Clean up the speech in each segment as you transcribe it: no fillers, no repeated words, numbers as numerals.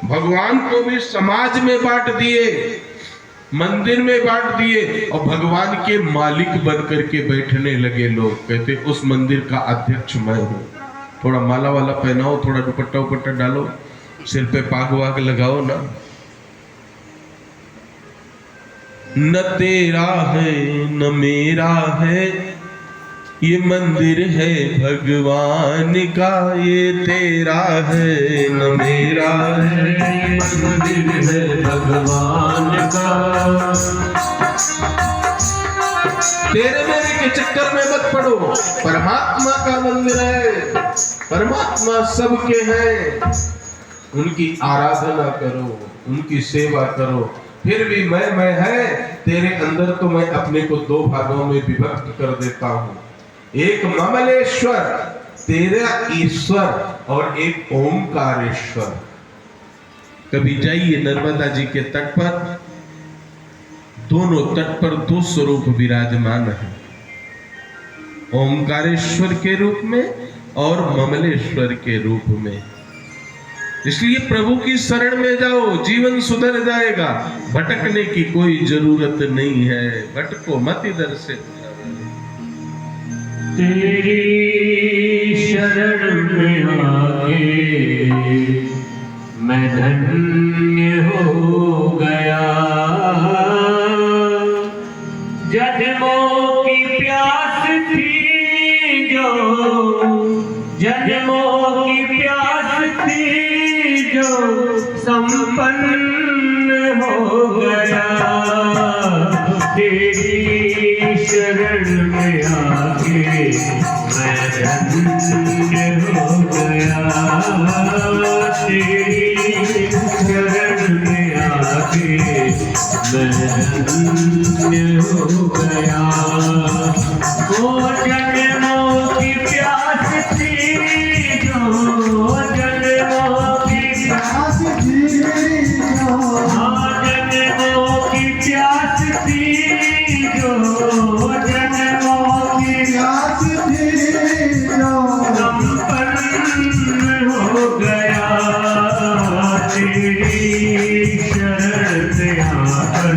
भगवान को भी समाज में बांट दिए, मंदिर में बांट दिए, और भगवान के मालिक बन करके बैठने लगे लोग। कहते उस मंदिर का अध्यक्ष मैं हूं। थोड़ा माला वाला पहनाओ, थोड़ा दुपट्टा उपट्टा डालो, सिर पे पाग वाग लगाओ ना। न तेरा है न मेरा है, ये मंदिर है भगवान का। ये तेरा है न मेरा है, मंदिर है भगवान का। तेरे मेरे के चक्कर में मत पड़ो, परमात्मा का मंदिर है, परमात्मा सबके हैं। उनकी आराधना करो, उनकी सेवा करो। फिर भी मैं है, तेरे अंदर तो मैं अपने को दो भागों में विभक्त कर देता हूं। एक ममलेश्वर तेरा ईश्वर, और एक ओंकारेश्वर। कभी जाइए नर्मदा जी के तट पर, दोनों तट पर दो स्वरूप विराजमान है, ओंकारेश्वर के रूप में और ममलेश्वर के रूप में। इसलिए प्रभु की शरण में जाओ, जीवन सुधर जाएगा। भटकने की कोई जरूरत नहीं है, भटको मत इधर से। तेरी शरण में आके मैं धन्य हो गया। जन्मों की प्यास थी जो, जन्मों की प्यास थी जो, संपन्न हो गया। तेरी शरण में आके मैं धन्य हो गया। तेरी शरण में आके मैं धन्य हो गया। ओ जन्मों की प्यास थी जो, जन्मों की प्यास थी जो, हाँ जन्मों की प्यास थी जो, जन्मों की प्यास थी जो, संपन्न हो गया। तेरी शरण में आकर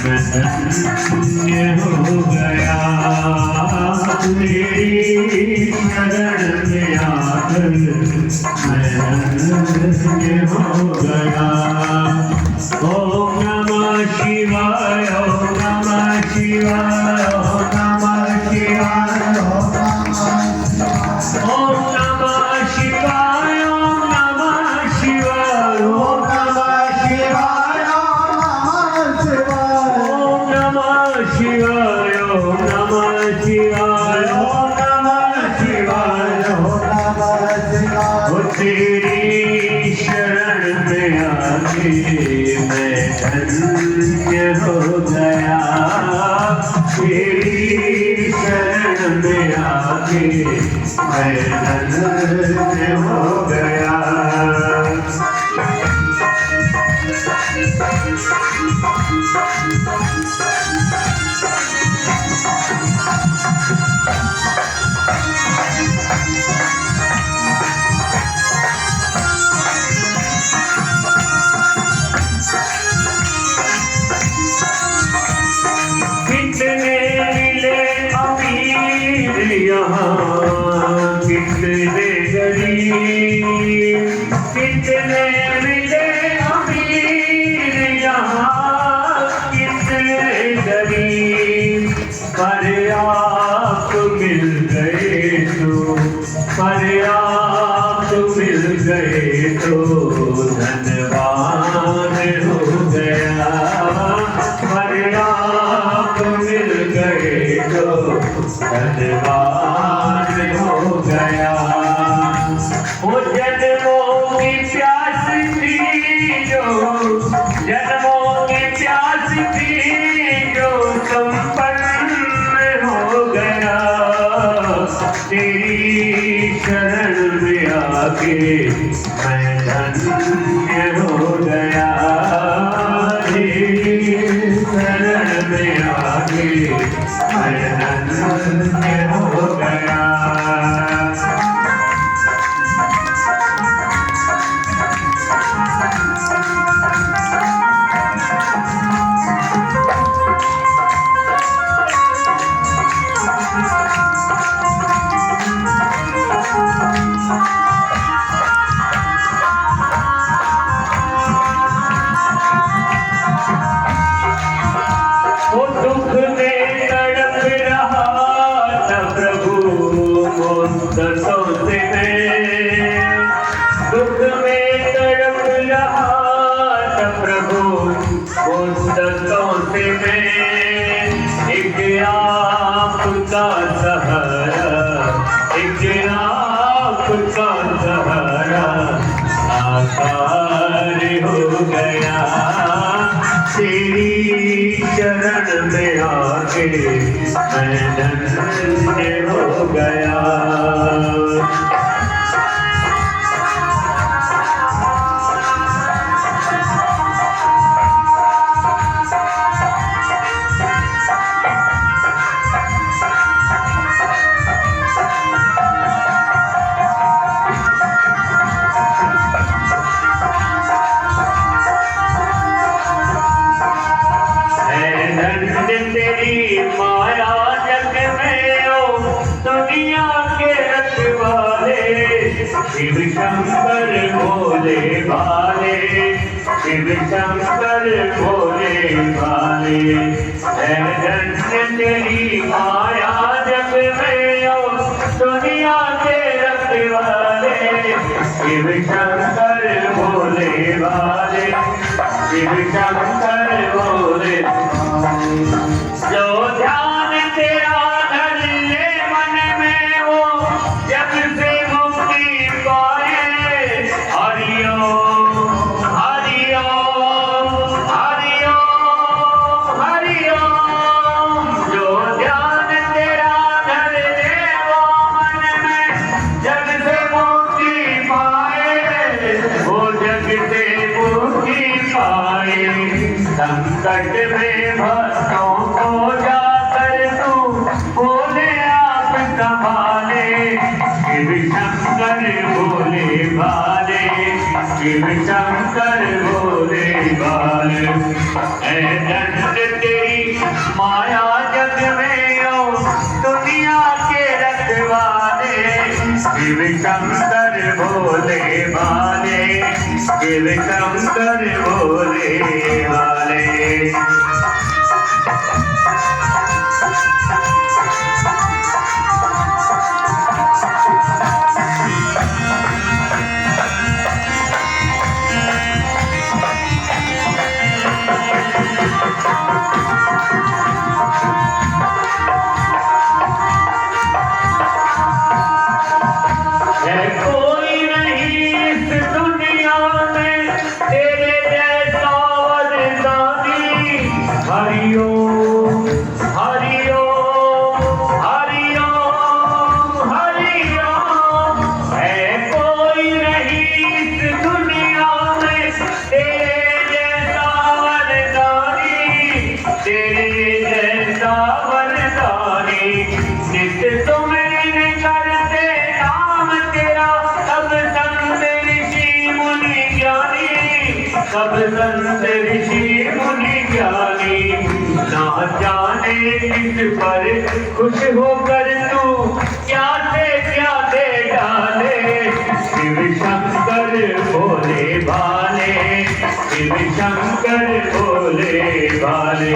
मैं धन्य हो गया। तेरी शरण में आकर मैं धन्य हो गया। ओम नमः शिवाय, ओम नमः शिवाय, ओम नमः शिवाय, ओम नमः शिवाय, ओम नमः शिवाय, ओम नमः शिवाय, ओम नमः शिवाय, ओम नमः शिवाय, ओम नमः शिवाय, ओम नमः शिवाय। तेरी शरण में आके मैं धन्य हो गया। तेरी शरण में आके मैं धन्य हो गया। यहाँ कितने गरीब, कितने मिले अमीर, यहाँ कितने गरीब। पर आप मिल गए तो, पर आप मिल गए तो धनवान हो गया। पर आप मिल गए तो धनवान हो गया। वो जन्मों की प्यास थी जो, जन्मों की प्यास थी जो, संपन्न हो गया। तेरी शरण में आके मैं धन्य हो गया। तेरी शरण में आके मैं धन्य हो गया। गया, तेरी चरण में आके मैं धन्य हो गया। तेरी माया जग में ओ दुनिया के रखवाले, शिव शंकर भोले भाले, शिव शंकर भोले भाले। है धन्य तेरी माया जग में ओ दुनिया के रखवाले, शिव शंकर भोले भाले, शिव शंकर भोले। जो ध्यान तेरा धर ले मन में वो जग से मुक्ति पाए। हरिओम हरिओम हरिओम हरिओम। जो ध्यान तेरा धर ले वो मन में जग से मुक्ति पाए, वो जग से मुक्ति पाए। संकट में भक्तों को जाकर तू बोले आप संभाले, शिव शंकर भोले भाले, शिव शंकर भोले भाले। ऐ दंड तेरी माया जग में ओ दुनिया के रखवाले, शिव शंकर भोले भाले, शिव शंकर भोले भाले। कोई नहीं इस दुनिया में तेरे जैसा वरदानी। हरिओम हरिओम हरिओम हरिओम। है कोई नहीं इस दुनिया में तेरे जैसा वरदानी, तेरे जैसा वरदानी। नित्य तुमने करते नाम तेरा सब संत ऋषि मुनि ज्ञानी, सब संत ऋषि मुनि ज्ञानी। ना जाने किस पर खुश होकर तू क्या से क्या दे डाले। शिव शंकर भोले भाले, शिव शंकर भोले भाले।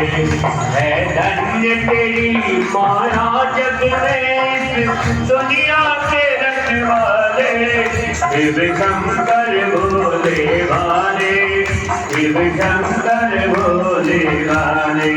है धन्य तेरी माया जग में इस दुनिया के रखवाले, शिव शंकर भोले भाले, शिव शंकर भोले भाले।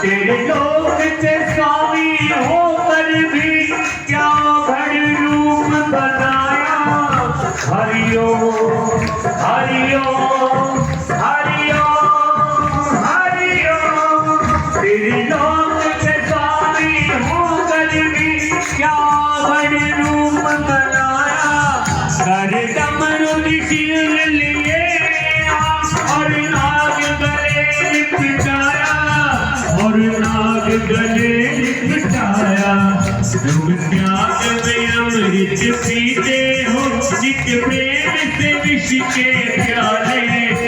तेरे लोक के स्वामी होकर भी क्या भड़ रूप बनाया। हरिओम हरिओम हरिओम हरिओम। तेरे लोक के स्वामी होकर भी क्या भड़ रूप बनाया। कर डमरू निशील लिए और नाग गले लिपटाया, और नाग गले लिपटाया। तुम त्याग में अमृत पीते हो, नित प्रेम से विष के प्याले।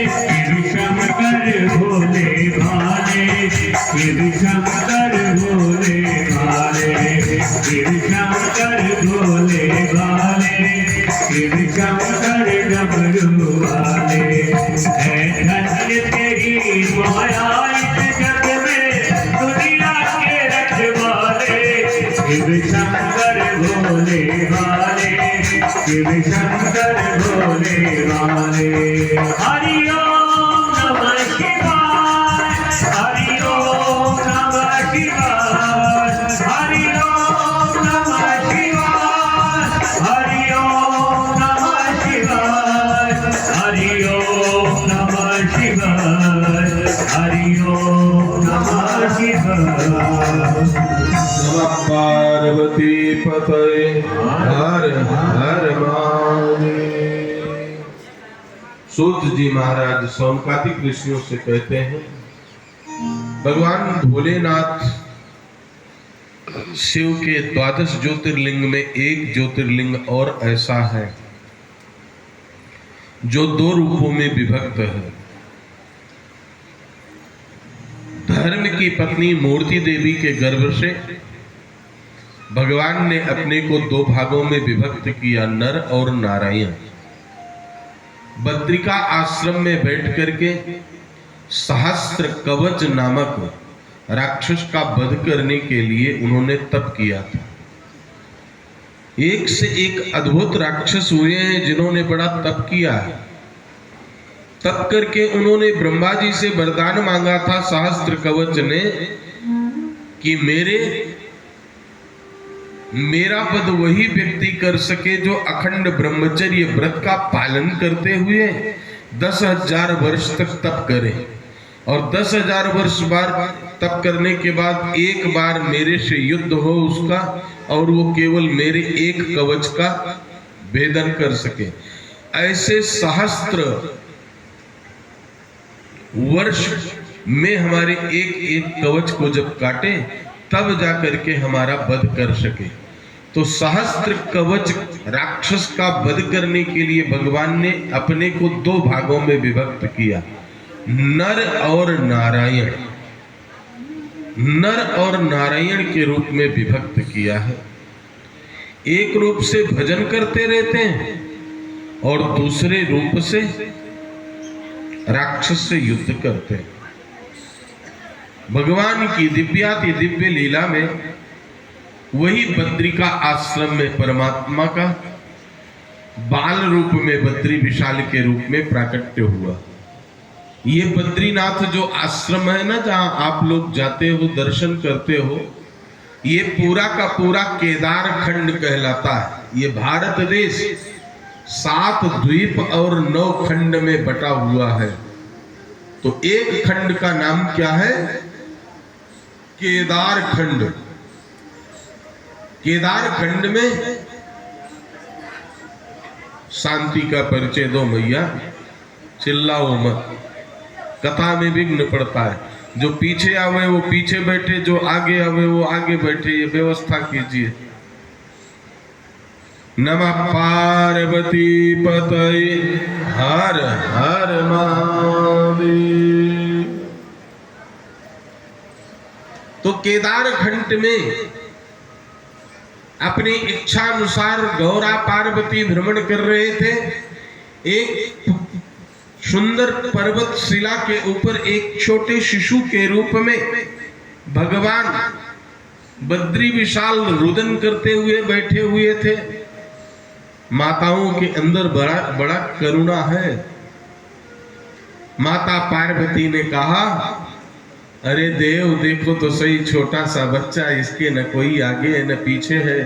शिव शंकर भोले भाले, शिव शंकर भोले भाले, शिव शंकर भोले भाले, शिव शंकर डमरू वाले। है हरि ओम नमः शिवाय, हरि ओम नमः शिवाय, हरि ओम नमः शिवाय, हरि ओम नमः शिवाय, हरि ओम नमः शिवाय, हरि ओम नमः शिवाय। नमः पार्वती पतये हर हर महादेव। सूत जी महाराज सोमकातिक ऋषियों से कहते हैं, भगवान भोलेनाथ शिव के 12 ज्योतिर्लिंग में एक ज्योतिर्लिंग और ऐसा है जो 2 रूपों में विभक्त है। धर्म की पत्नी मूर्ति देवी के गर्भ से भगवान ने अपने को 2 भागों में विभक्त किया, नर और नारायण। बद्रिका आश्रम में बैठ करके सहस्त्र कवच नामक राक्षस का वध करने के लिए उन्होंने तप किया था। एक से एक अद्भुत राक्षस हुए हैं जिन्होंने बड़ा तप किया है। तप करके उन्होंने ब्रह्मा जी से वरदान मांगा था सहस्त्र कवच ने कि मेरा वध वही व्यक्ति कर सके जो अखंड ब्रह्मचर्य व्रत का पालन करते हुए 10,000 वर्ष तक तप करे, और 10,000 वर्ष बाद तप करने के बाद एक बार मेरे से युद्ध हो उसका, और वो केवल मेरे एक कवच का भेदन कर सके। ऐसे सहस्त्र वर्ष में हमारे एक एक कवच को जब काटे तब जाकर के हमारा वध कर सके। तो सहस्त्र कवच राक्षस का वध करने के लिए भगवान ने अपने को 2 भागों में विभक्त किया, नर और नारायण। नर और नारायण के रूप में विभक्त किया है। एक रूप से भजन करते रहते हैं और दूसरे रूप से राक्षस से युद्ध करते हैं। भगवान की दिव्याति दिव्य लीला में वही बद्रिका आश्रम में परमात्मा का बाल रूप में बद्री विशाल के रूप में प्राकट्य हुआ। ये बद्रीनाथ जो आश्रम है ना, जहां आप लोग जाते हो दर्शन करते हो, ये पूरा का पूरा केदार खंड कहलाता है। ये भारत देश 7 द्वीप और 9 खंड में बटा हुआ है। तो एक खंड का नाम क्या है? केदार खंड। केदार खंड में शांति का परिचय दो मैया, चिल्लाओ मत, कथा में विघ्न पड़ता है। जो पीछे आवे वो पीछे बैठे, जो आगे आवे वो आगे बैठे, ये व्यवस्था कीजिए। नमः पार्वती पतये हर हर महादेव। तो केदार खंड में अपनी इच्छा अनुसार गौरा पार्वती भ्रमण कर रहे थे। एक सुंदर पर्वत शिला के ऊपर एक छोटे शिशु के रूप में भगवान बद्री विशाल रुदन करते हुए बैठे हुए थे। माताओं के अंदर बड़ा बड़ा करुणा है। माता पार्वती ने कहा, अरे देव देखो तो सही, छोटा सा बच्चा, इसके न कोई आगे न पीछे है,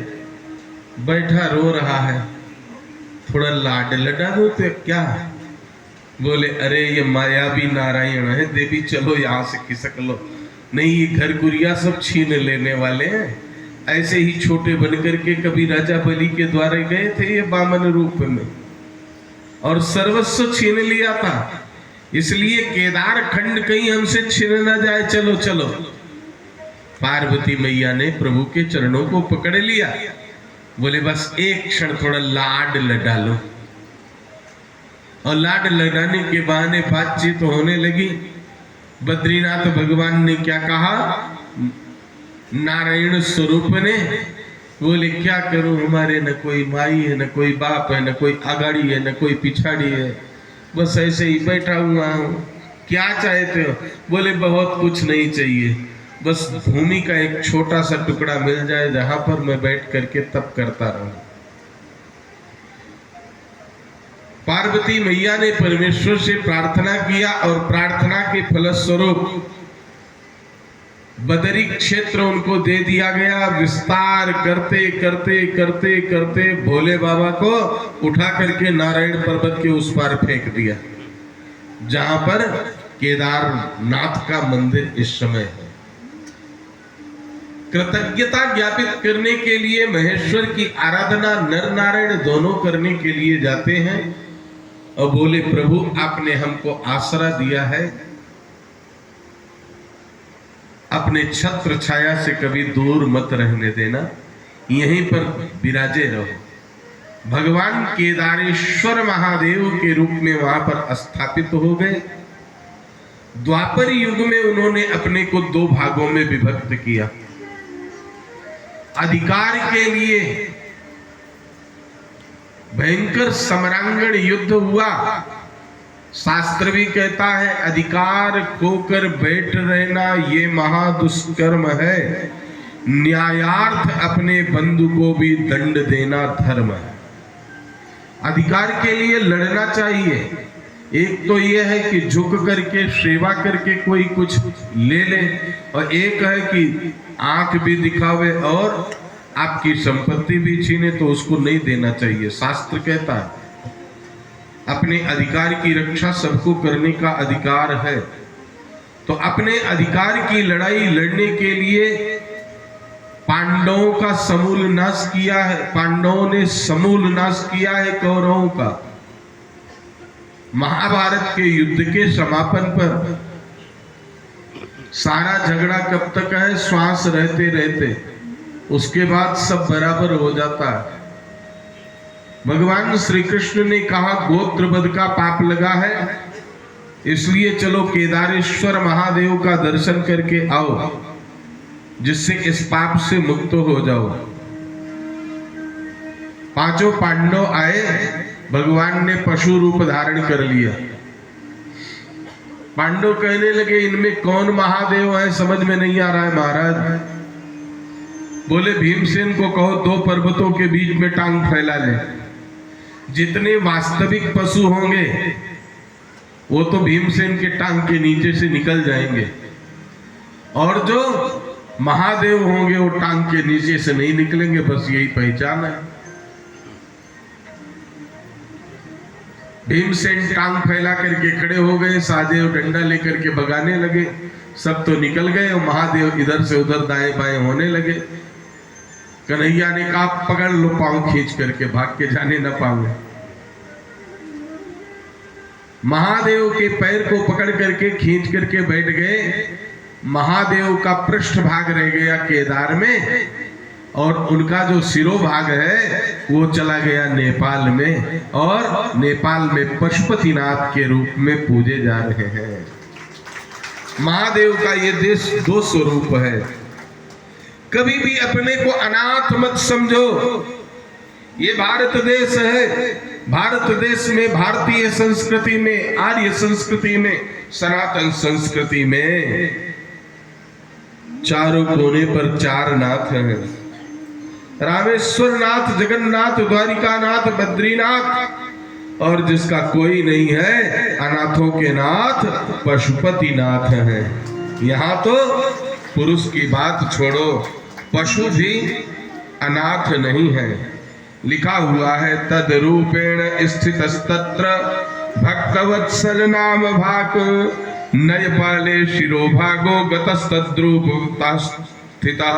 बैठा रो रहा है, थोड़ा लाड लड़ा दो तो क्या। बोले अरे ये मायावी नारायण है, देवी चलो यहाँ से खिसक लो, नहीं ये घर गुड़िया सब छीन लेने वाले हैं। ऐसे ही छोटे बनकर के कभी राजा बलि के द्वारे गए थे ये वामन रूप में, और सर्वस्व छीन लिया था। इसलिए केदार खंड कहीं हमसे छिन ना जाए, चलो चलो। पार्वती मैया ने प्रभु के चरणों को पकड़ लिया। बोले बस एक क्षण थोड़ा लाड लड़ा लो, और लाड लगाने के बहाने बातचीत होने लगी। बद्रीनाथ भगवान ने क्या कहा, नारायण स्वरूप ने, बोले क्या करूं, हमारे न कोई माई है, न कोई बाप है, न कोई आगाड़ी है, न कोई पिछाड़ी है, बस ऐसे ही बैठा हुआ हूं, क्या चाहते हो। बोले बहुत कुछ नहीं चाहिए, बस भूमि का एक छोटा सा टुकड़ा मिल जाए जहां पर मैं बैठ करके तप करता रहूं। पार्वती मैया ने परमेश्वर से प्रार्थना किया और प्रार्थना के फलस्वरूप बदरी क्षेत्र उनको दे दिया गया। विस्तार करते करते करते करते भोले बाबा को उठा करके नारायण पर्वत के उस पार फेंक दिया, जहां पर केदारनाथ का मंदिर इस समय है। कृतज्ञता ज्ञापित करने के लिए महेश्वर की आराधना नर नारायण दोनों करने के लिए जाते हैं और बोले, प्रभु आपने हमको आसरा दिया है, अपने छत्र छाया से कभी दूर मत रहने देना, यहीं पर विराजे रहो। भगवान केदारेश्वर महादेव के रूप में वहां पर स्थापित हो गए। द्वापर युग में उन्होंने अपने को 2 भागों में विभक्त किया। अधिकार के लिए भयंकर समरांगण युद्ध हुआ। शास्त्र भी कहता है, अधिकार खोकर बैठ रहना ये महादुष्कर्म है, न्यायार्थ अपने बंधु को भी दंड देना धर्म है। अधिकार के लिए लड़ना चाहिए। एक तो यह है कि झुक करके सेवा करके कोई कुछ ले ले, और एक है कि आंख भी दिखावे और आपकी संपत्ति भी छीने, तो उसको नहीं देना चाहिए। शास्त्र कहता है अपने अधिकार की रक्षा सबको करने का अधिकार है। तो अपने अधिकार की लड़ाई लड़ने के लिए पांडवों का समूल नाश किया है। पांडवों ने समूल नाश किया है कौरवों का। महाभारत के युद्ध के समापन पर सारा झगड़ा कब तक है? श्वास रहते रहते, उसके बाद सब बराबर हो जाता है। भगवान श्री कृष्ण ने कहा गोत्रवध का पाप लगा है, इसलिए चलो केदारेश्वर महादेव का दर्शन करके आओ, जिससे इस पाप से मुक्त हो जाओ। 5 पांडव आए, भगवान ने पशु रूप धारण कर लिया। पांडव कहने लगे, इनमें कौन महादेव है समझ में नहीं आ रहा है महाराज। बोले, भीमसेन को कहो 2 पर्वतों के बीच में टांग फैला ले। जितने वास्तविक पशु होंगे वो तो भीमसेन के टांग के नीचे से निकल जाएंगे, और जो महादेव होंगे वो टांग के नीचे से नहीं निकलेंगे। बस यही पहचान है। भीमसेन टांग फैला करके खड़े हो गए, सहदेव डंडा लेकर के भगाने लगे। सब तो निकल गए और महादेव इधर से उधर दाएं बाएं होने लगे। कन्हैया ने कहा, पकड़ लो पांव खींच करके, भाग के जाने न पाओगे। महादेव के पैर को पकड़ करके खींच करके बैठ गए। महादेव का पृष्ठ भाग रह गया केदार में, और उनका जो सिरोभाग है वो चला गया नेपाल में, और नेपाल में पशुपतिनाथ के रूप में पूजे जा रहे हैं। महादेव का ये देश 2 स्वरूप है। कभी भी अपने को अनाथ मत समझो। ये भारत देश है। भारत देश में, भारतीय संस्कृति में, आर्य संस्कृति में, सनातन संस्कृति में चारों कोने पर 4 नाथ हैं। रामेश्वर नाथ, जगन्नाथ, द्वारिका नाथ, बद्रीनाथ, और जिसका कोई नहीं है, अनाथों के नाथ पशुपति नाथ हैं। यहाँ तो पुरुष की बात छोड़ो, पशु भी अनाथ नहीं है। लिखा हुआ है, तद रूपेण स्थितस्तत्र भक्तवत्सल नाम भाक, नयपाले शिरोभागो गतस्तद्रूपता स्थितः,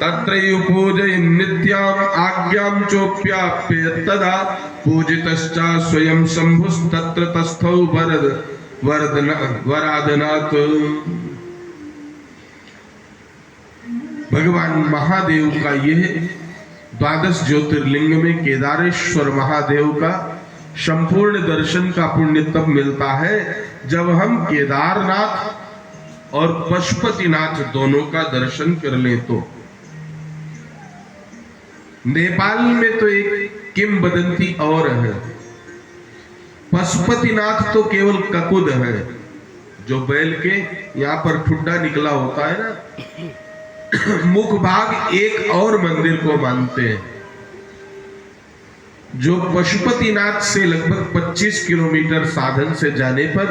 तत्रैव पूजय नित्याम आज्ञां चोप्याप्य तदा, पूजितश्च स्वयं शंभुस्तत्र तस्थौ वरादनात्। भगवान महादेव का यह 12 ज्योतिर्लिंग में केदारेश्वर महादेव का संपूर्ण दर्शन का पुण्य तब मिलता है जब हम केदारनाथ और पशुपतिनाथ दोनों का दर्शन कर ले। तो नेपाल में तो एक किंवदंती और है। पशुपतिनाथ तो केवल ककुद है, जो बैल के यहाँ पर ठुड्डा निकला होता है ना, मुख भाग एक और मंदिर को मानते हैं। जो पशुपतिनाथ से लगभग 25 किलोमीटर साधन से जाने पर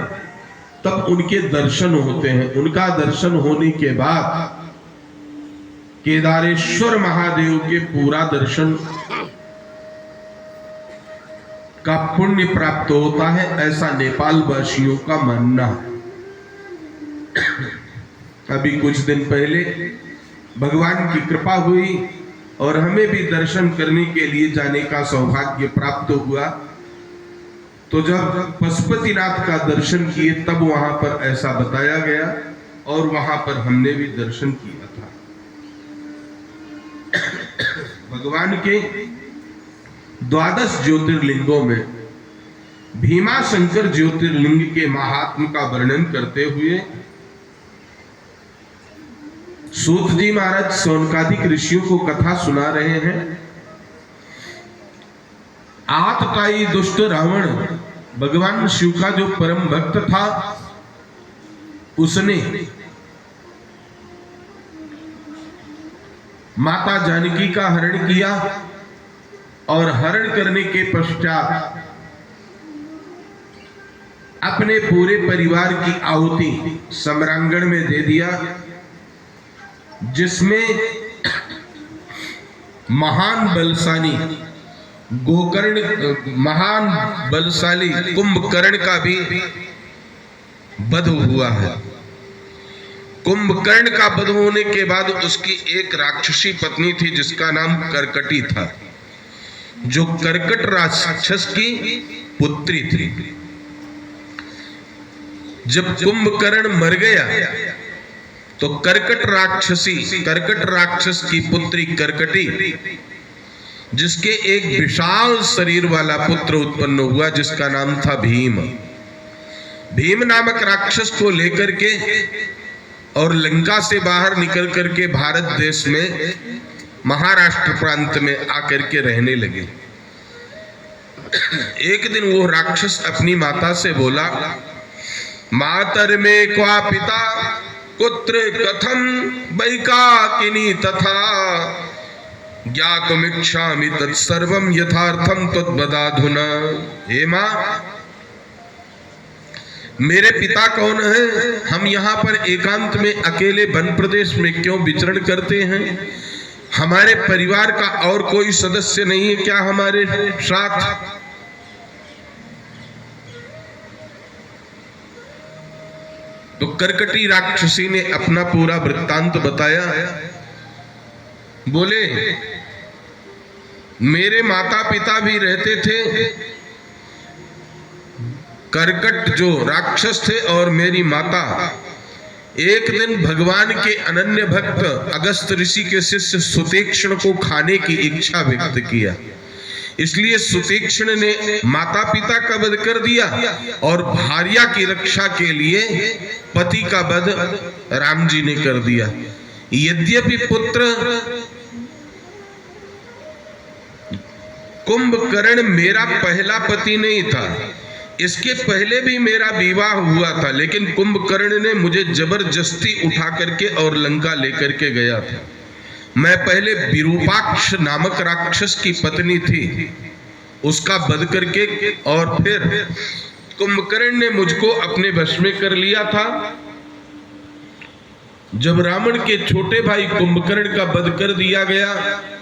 तब उनके दर्शन होते हैं। उनका दर्शन होने के बाद केदारेश्वर महादेव के पूरा दर्शन का पुण्य प्राप्त होता है, ऐसा नेपाल वासियों का मानना है। अभी कुछ दिन पहले भगवान की कृपा हुई और हमें भी दर्शन करने के लिए जाने का सौभाग्य प्राप्त हुआ। तो जब पशुपतिनाथ का दर्शन किए तब वहां पर ऐसा बताया गया और वहां पर हमने भी दर्शन किया था। भगवान के 12 ज्योतिर्लिंगों में भीमाशंकर ज्योतिर्लिंग के महात्म का वर्णन करते हुए सूत जी महाराज सौनकादिक ऋषियों को कथा सुना रहे हैं। आतताई दुष्ट रावण भगवान शिव का जो परम भक्त था, उसने माता जानकी का हरण किया और हरण करने के पश्चात अपने पूरे परिवार की आहुति सम्रांगण में दे दिया, जिसमें महान बलशाली महान बलशाली कुंभकर्ण का भी वध हुआ है। कुंभकर्ण का वध होने के बाद उसकी एक राक्षसी पत्नी थी जिसका नाम करकटी था, जो करकट राक्षस की पुत्री थी। जब कुंभकर्ण मर गया तो करकट राक्षस की पुत्री करकटी, जिसके एक विशाल शरीर वाला पुत्र उत्पन्न हुआ जिसका नाम था भीम। भीम नामक राक्षस को लेकर के और लंका से बाहर निकल करके भारत देश में महाराष्ट्र प्रांत में आकर के रहने लगे। एक दिन वो राक्षस अपनी माता से बोला, मातर में क्वा पिता पुत्र कथम बैकाकिनी तथा ज्ञातुमिच्छामि तत्सर्वं यथार्थम तद्वदाधुना। हे मां, मेरे पिता कौन है? हम यहाँ पर एकांत में अकेले वन प्रदेश में क्यों विचरण करते हैं? हमारे परिवार का और कोई सदस्य नहीं है क्या हमारे साथ? तो करकटी राक्षसी ने अपना पूरा वृत्तांत बताया। बोले, मेरे माता पिता भी रहते थे, करकट जो राक्षस थे, और मेरी माता। एक दिन भगवान के अनन्य भक्त अगस्त ऋषि के शिष्य सुतीक्ष्ण को खाने की इच्छा व्यक्त किया, इसलिए सुतीक्ष्ण ने माता पिता का वध कर दिया और भार्या की रक्षा के लिए पति का वध राम जी ने कर दिया। यद्यपि पुत्र कुंभकर्ण मेरा पहला पति नहीं था, इसके पहले भी मेरा विवाह हुआ था, लेकिन कुंभकर्ण ने मुझे जबरदस्ती उठा करके और लंका लेकर के गया था। मैं पहले विरूपाक्ष नामक राक्षस की पत्नी थी, उसका वध करके, और फिर कुंभकर्ण ने मुझको अपने वश में कर लिया था। जब रावण के छोटे भाई कुंभकर्ण का वध कर दिया गया,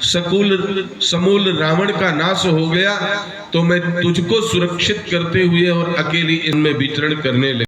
समूल रावण का नाश हो गया, तो मैं तुझको सुरक्षित करते हुए और अकेली इनमें विचरण करने लगी।